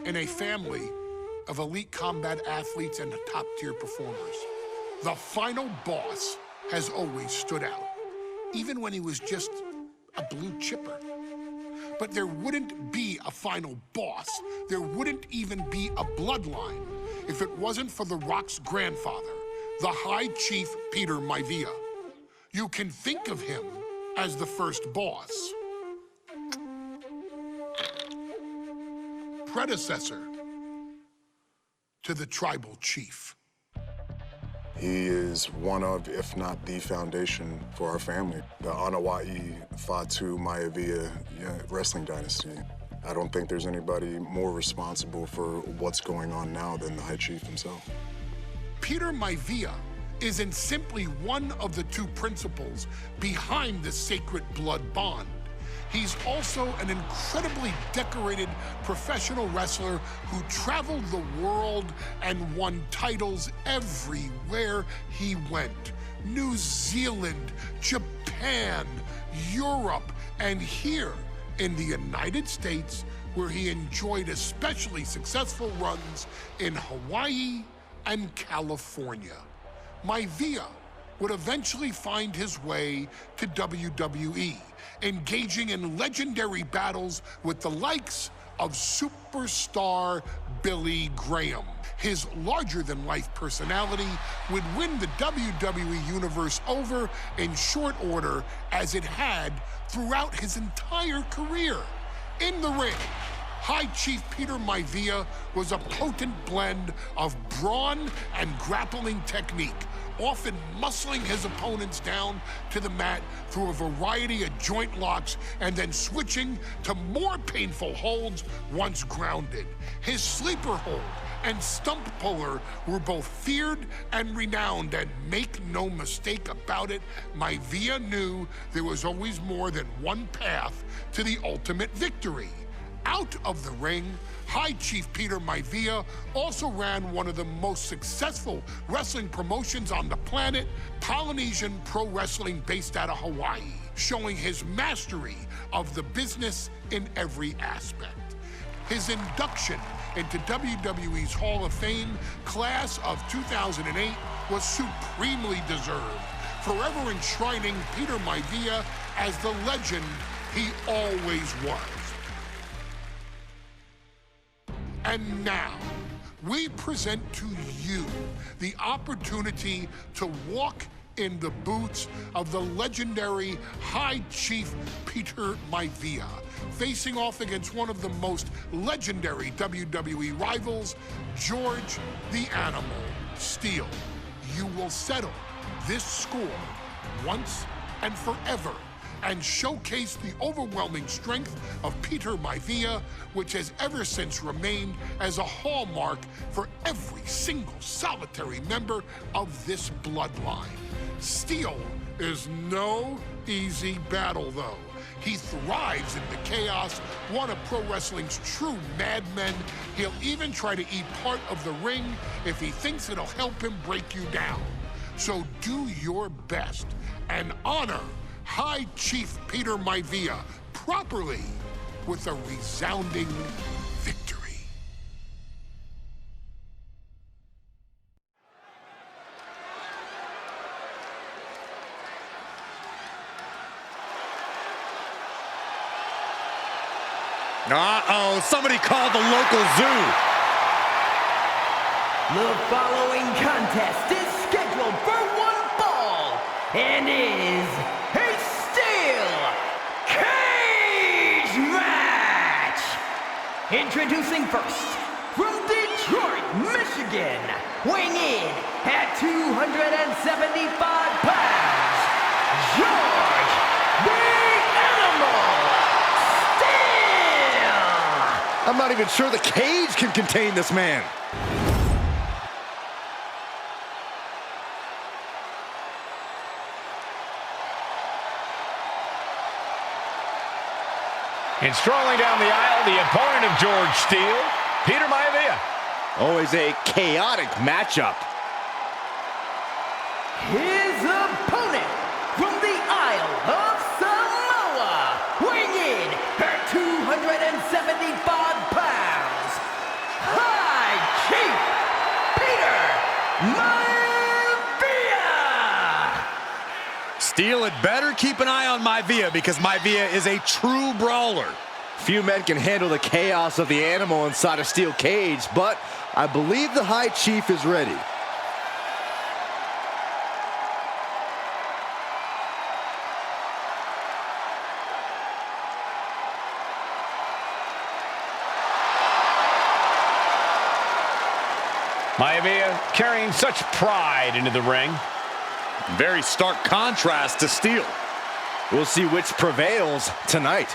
in a family of elite combat athletes and top-tier performers. The final boss has always stood out, even when he was just a blue chipper. But there wouldn't be a final boss. There wouldn't even be a bloodline if it wasn't for The Rock's grandfather, the High Chief Peter Maivia. You can think of him as the first boss. Predecessor to the tribal chief. He is one of, if not the foundation for our family. The Anawa'i Fatu Maivia wrestling dynasty. I don't think there's anybody more responsible for what's going on now than the High Chief himself. Peter Maivia isn't simply one of the two principals behind the sacred blood bond. He's also an incredibly decorated professional wrestler who traveled the world and won titles everywhere he went. New Zealand, Japan, Europe, and here in the United States, where he enjoyed especially successful runs in Hawaii and California. Maivia would eventually find his way to WWE, engaging in legendary battles with the likes of superstar Billy Graham. His larger-than-life personality would win the WWE Universe over in short order, as it had throughout his entire career. In the ring, High Chief Peter Maivia was a potent blend of brawn and grappling technique, often muscling his opponents down to the mat through a variety of joint locks and then switching to more painful holds once grounded. His sleeper hold and stump puller were both feared and renowned, and make no mistake about it, Maivia knew there was always more than one path to the ultimate victory. Out of the ring, High Chief Peter Maivia also ran one of the most successful wrestling promotions on the planet, Polynesian Pro Wrestling, based out of Hawaii, showing his mastery of the business in every aspect. His induction into WWE's Hall of Fame class of 2008 was supremely deserved, forever enshrining Peter Maivia as the legend he always was. And now, we present to you the opportunity to walk in the boots of the legendary High Chief Peter Maivia, facing off against one of the most legendary WWE rivals, George the Animal Steele. You will settle this score once and forever, and showcase the overwhelming strength of Peter Maivia, which has ever since remained as a hallmark for every single solitary member of this bloodline. Steele is no easy battle, though. He thrives in the chaos, one of pro wrestling's true madmen. He'll even try to eat part of the ring if he thinks it'll help him break you down. So do your best and honor High Chief Peter Maivia properly with a resounding victory. Uh-oh, somebody called the local zoo. The following contest is scheduled for one fall and is a steel cage match. Introducing first, from Detroit, Michigan, weighing in at 275 pounds, George the Animal Steele. I'm not even sure the cage can contain this man. And strolling down the aisle, the opponent of George Steele, Peter Maivia. Always a chaotic matchup. His opponent from the Isle of Samoa, weighing in at 275 pounds, an eye on Maivia because Maivia is a true brawler. Few men can handle the chaos of the animal inside a steel cage, but I believe the High Chief is ready. Maivia carrying such pride into the ring. Very stark contrast to Steele. We'll see which prevails tonight.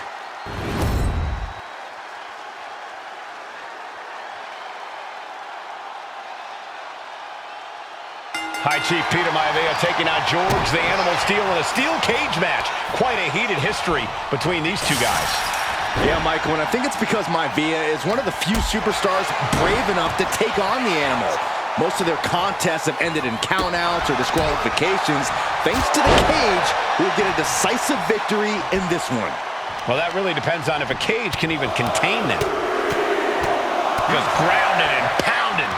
High Chief Peter Maivia taking on George the Animal Steele in a steel cage match. Quite a heated history between these two guys. Yeah, Michael, and I think it's because Maivia is one of the few superstars brave enough to take on the animal. Most of their contests have ended in countouts or disqualifications. Thanks to the cage, we'll get a decisive victory in this one. Well, that really depends on if a cage can even contain them. Just grounded and pounded.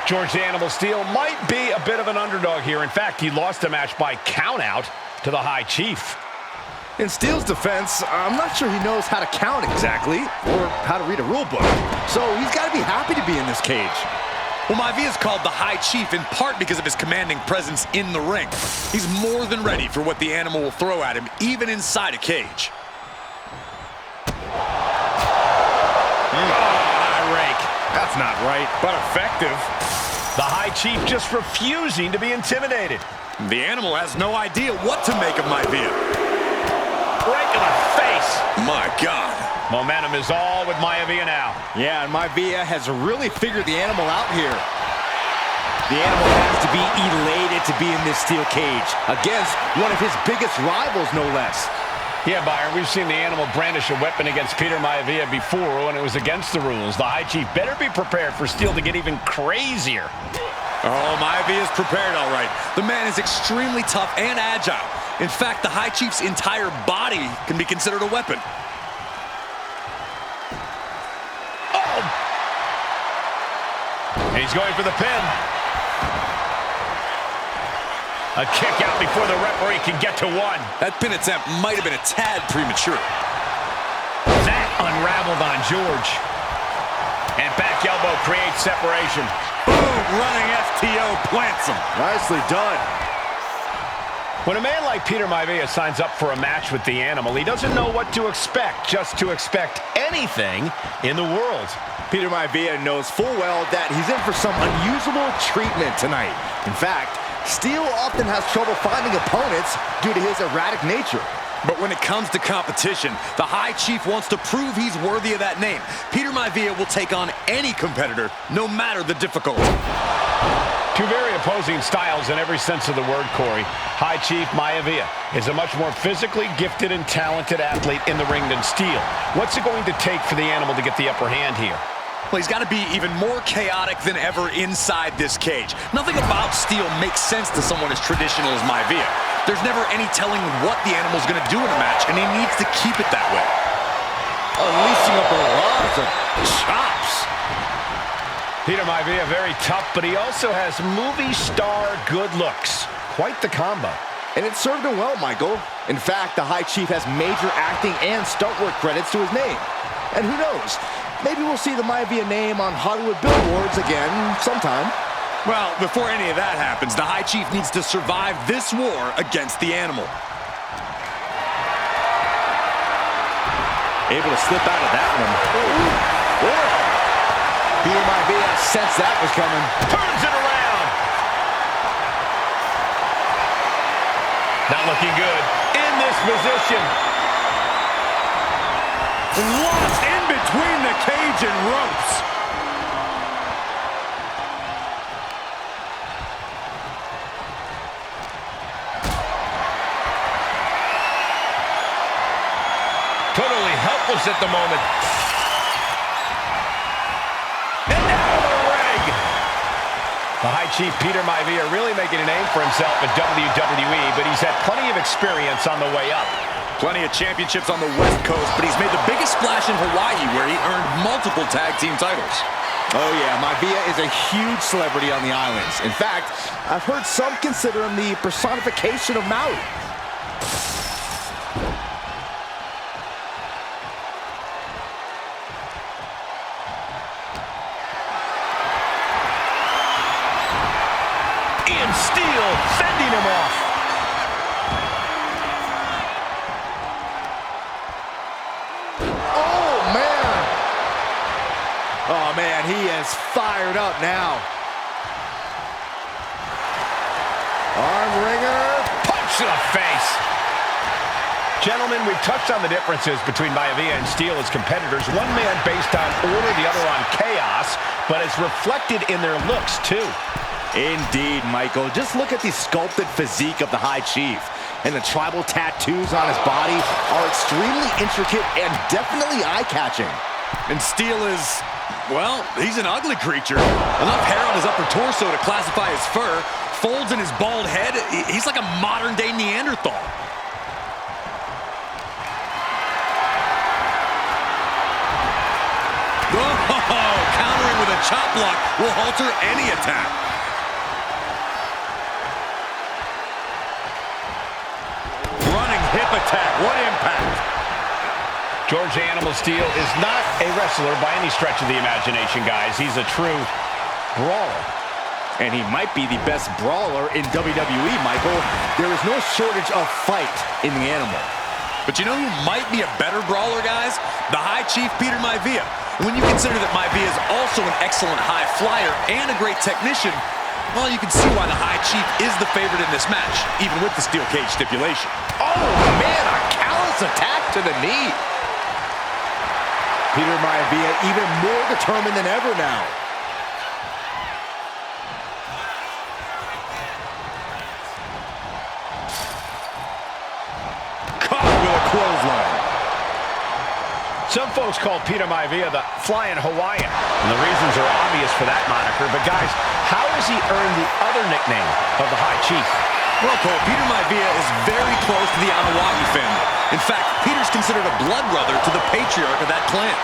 George the Animal Steele might be a bit of an underdog here. In fact, he lost the match by countout to the High Chief. In Steele's defense, I'm not sure he knows how to count exactly or how to read a rule book. So he's got to be happy to be in this cage. Well, Maivia is called the High Chief in part because of his commanding presence in the ring. He's more than ready for what the animal will throw at him, even inside a cage. High rake. That's not right, but effective. The High Chief just refusing to be intimidated. The animal has no idea what to make of Maivia. Right in the face. My God. Momentum is all with Maivia now. Yeah, and Maivia has really figured the animal out here. The animal has to be elated to be in this steel cage against one of his biggest rivals, no less. Yeah, Byron, we've seen the animal brandish a weapon against Peter Maivia before when it was against the rules. The High Chief better be prepared for Steele to get even crazier. Oh, Maivia is prepared all right. The man is extremely tough and agile. In fact, the High Chief's entire body can be considered a weapon. Oh! And he's going for the pin. A kick out before the referee can get to one. That pin attempt might have been a tad premature. That unraveled on George. And back elbow creates separation. Boom, running FTO plants him. Nicely done. When a man like Peter Maivia signs up for a match with the animal, he doesn't know what to expect, just to expect anything in the world. Peter Maivia knows full well that he's in for some unusual treatment tonight. In fact, Steele often has trouble finding opponents due to his erratic nature. But when it comes to competition, the High Chief wants to prove he's worthy of that name. Peter Maivia will take on any competitor, no matter the difficulty. Two very opposing styles in every sense of the word, Corey. High Chief Maivia is a much more physically gifted and talented athlete in the ring than Steele. What's it going to take for the animal to get the upper hand here? Well, he's got to be even more chaotic than ever inside this cage. Nothing about Steele makes sense to someone as traditional as Maivia. There's never any telling what the animal's going to do in a match, and he needs to keep it that way. Unleashing a barrage of chops. Peter Maivia very tough, but he also has movie star good looks. Quite the combo. And it served him well, Michael. In fact, the High Chief has major acting and stunt work credits to his name. And who knows, maybe we'll see the Maivia name on Hollywood billboards again sometime. Well, before any of that happens, the High Chief needs to survive this war against the animal. Able to slip out of that one. Peter Maivia sensed that was coming. Turns it around. Not looking good. In this position. Lost in between the cage and ropes. Totally helpless at the moment. And now the ring. The High Chief Peter Maivia really making a name for himself at WWE, but he's had plenty of experience on the way up. Plenty of championships on the West Coast, but he's made the biggest splash in Hawaii, where he earned multiple tag team titles. Oh yeah, Maivia is a huge celebrity on the islands. In fact, I've heard some consider him the personification of Maui. and Steele fending him off. Oh, man, he is fired up now. Arm wringer. Punch to the face. Gentlemen, we've touched on the differences between Maivia and Steele as competitors. One man based on order, the other on chaos, but it's reflected in their looks, too. Indeed, Michael. Just look at the sculpted physique of the High Chief. And the tribal tattoos on his body are extremely intricate and definitely eye-catching. And Steele is, well, he's an ugly creature. Enough hair on his upper torso to classify as fur. Folds in his bald head. He's like a modern-day Neanderthal. Oh, countering with a chop block will halter any attack. Running hip attack. What impact? George Animal Steele is not a wrestler by any stretch of the imagination, guys. He's a true brawler. And he might be the best brawler in WWE, Michael. There is no shortage of fight in the animal. But you know who might be a better brawler, guys? The High Chief, Peter Maivia. When you consider that Maivia is also an excellent high flyer and a great technician, well, you can see why the High Chief is the favorite in this match, even with the steel cage stipulation. Oh, man, a callous attack to the knee. Peter Maivia even more determined than ever now. Caught with a clothesline. Some folks call Peter Maivia the Flying Hawaiian, and the reasons are obvious for that moniker. But guys, how has he earned the other nickname of the High Chief? Well, Cole, Peter Maivia is very close to the Anawahi family. In fact, Peter's considered a blood brother to the patriarch of that clan.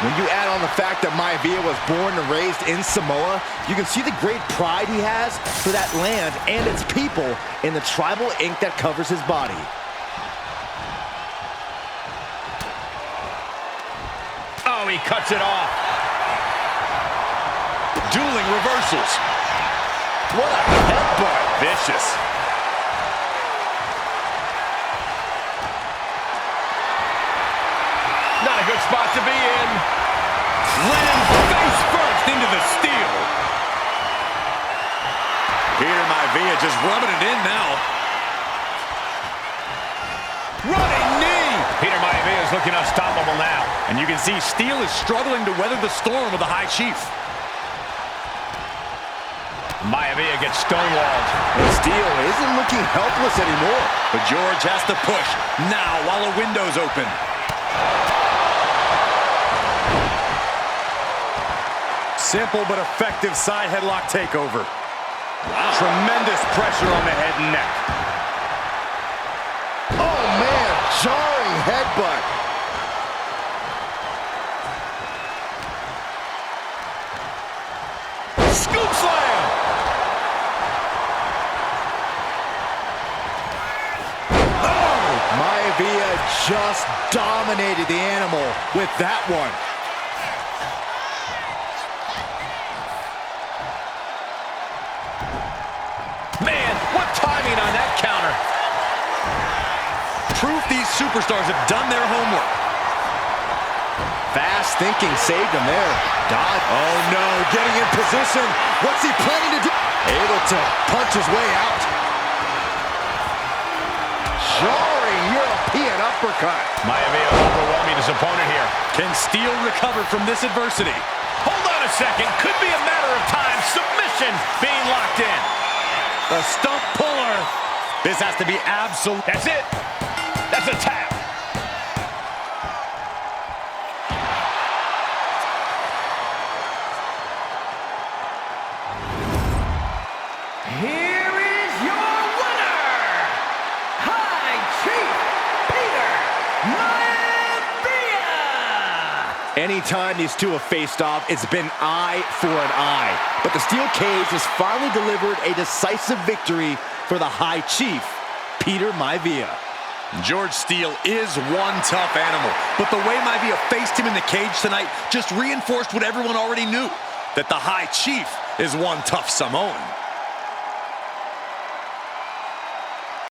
When you add on the fact that Maivia was born and raised in Samoa, you can see the great pride he has for that land and its people in the tribal ink that covers his body. Oh, he cuts it off. Dueling reversals. What a headbutt. Vicious. Not a good spot to be in. Lands face first into the steel. Peter Maivia just rubbing it in now. Running knee. Peter Maivia is looking unstoppable now. And you can see Steele is struggling to weather the storm of the High Chief. Maivia gets stonewalled. And Steele isn't looking helpless anymore. But George has to push now while a window's open. Simple but effective side headlock takeover. Wow. Tremendous pressure on the head and neck. Oh, man, jarring headbutt. Scoop slam. Oh, Maivia just dominated the animal with that one. Man, what timing on that counter. Proof these superstars have done their homework. Fast thinking saved him there. Dodge. Oh, no, getting in position. What's he planning to do? Able to punch his way out. Jarring European uppercut. Maivia overwhelming his opponent here. Can Steele recover from this adversity? Hold on a second. Could be a matter of time. Submission being locked in. The stump puller. This has to be absolute. That's it. That's a tap. Here is your winner, High Chief Peter Maivia! Anytime these two have faced off, it's been eye for an eye. But the steel cage has finally delivered a decisive victory for the High Chief, Peter Maivia. George Steele is one tough animal, but the way Maivia faced him in the cage tonight just reinforced what everyone already knew, that the High Chief is one tough Samoan.